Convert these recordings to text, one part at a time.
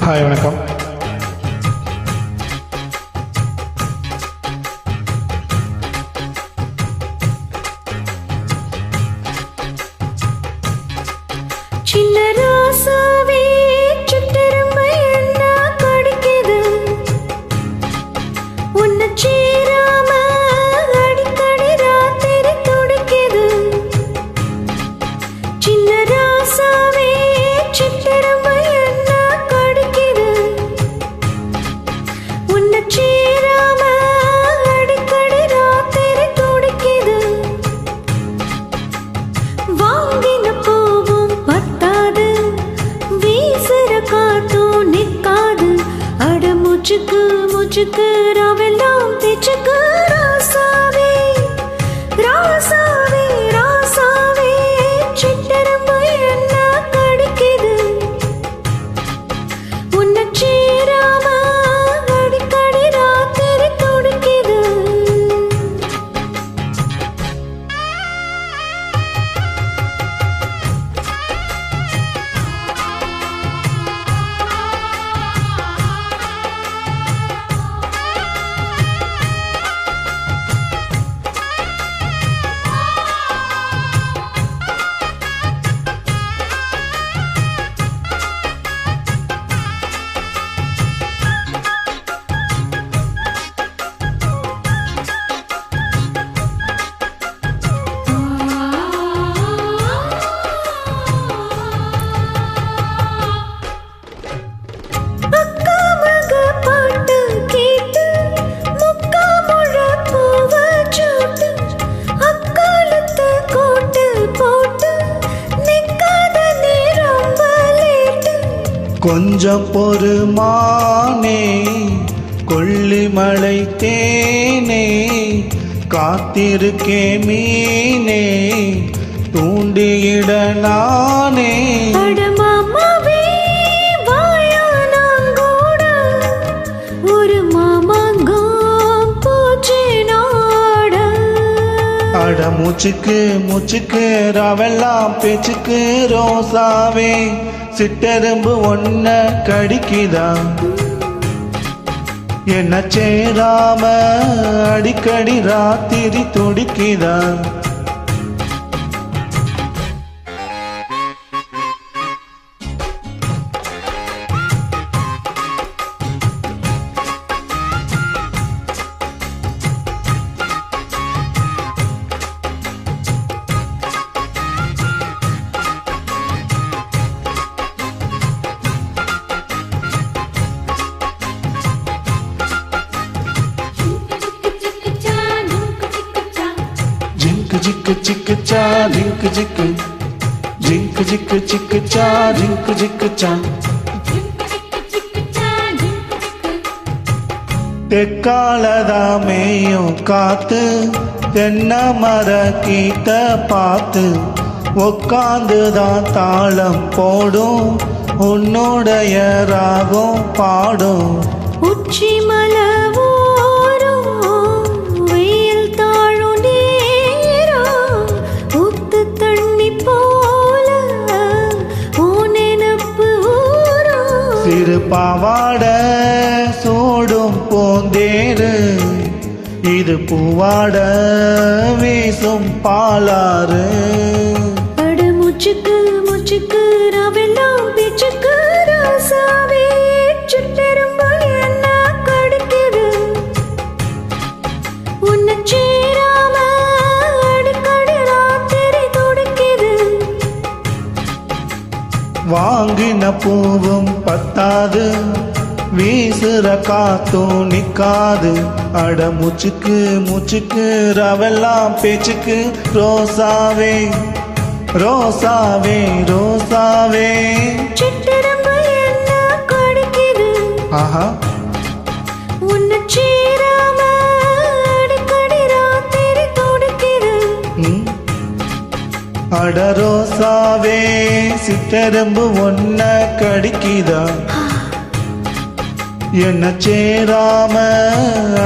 Hi வணக்கம். சின்ன ராசாவே சிட்டெரும்பு என்ன கடிக்குது உன்னை சேராம அடிக்கடி ராத்திரி துடிக்குது. சின்ன ராசாவே சிட்டெரும்பு என்ன கடிக்குது உன்னை சேராம அடிக்கடி ராத்திரி துடிக்குது. வாங்கின பூவும் பத்தாது வீசுற காத்தும் நிற்காது. அட மூச்சுக்கு மூச்சுக்கு ராவெல்லாம் தேச்சுக்கு. ராசாவே ராசாவே ராசாவே சிட்டெரும்பு என்ன கடிக்குது உன்னை சேராம அடிக்கடி ராத்திரி துடிக்குது. கொஞ்சம் பொறுமானே கொல்லிமலை தேனே காத்திருக்கே மீனே தூண்டியிட நானே. அட மூச்சுக்கு மூச்சுக்கு ராவெல்லாம் பேச்சுக்கு. ரோசாவே சிட்டெரும்பு ஒன்ன கடிக்குதா என்ன சேராம அடிக்கடி ராத்திரி துடிக்குதா. ஜிக்கு ஜிக்கு சா ஜிங்கு ஜிக்கு ஜிங்கு ஜிக்கு ஜிக்கு சா ஜிங்கு ஜிக்கு சா. தெக்காலதாமேயும் காத்து தென்ன மர கீத்த பார்த்து உக்காந்துதான் தாளம் போடும் உன்னுடைய ராகம் பாடும். உச்சி மலை சிறு பாவாட சோடும் போந்தேரு இது பூவாட வீசும் பாலாறு. அட மூச்சுக்கு மூச்சுக்கு ராவெல்லாம் பேச்சுக்கு. ராசாவே சிட்டெரும்பு என்ன கடிக்குது உன்னை சேராம அடிக்கடி ராத்திரி துடிக்குது. வாங்கின பூவும் பத்தாது வீசுற காத்தும் நிக்காது. அட மூச்சுக்கு மூச்சுக்கு ராவெல்லாம் பேச்சுக்கு. ரோசாவே ரோசாவே ரோசாவே சிட்டெரும்பு என்ன கடிக்குது ஆஹா உன்னை சேராம அடிக்கடி ராத்திரி துடிக்குது. அட ரோசாவே சிட்டெரும்பு ஒன்ன கடிக்குதா என்ன சேராம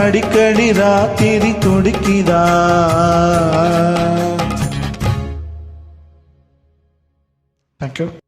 அடிக்கடி ராத்திரி துடிக்குதா. Thank you.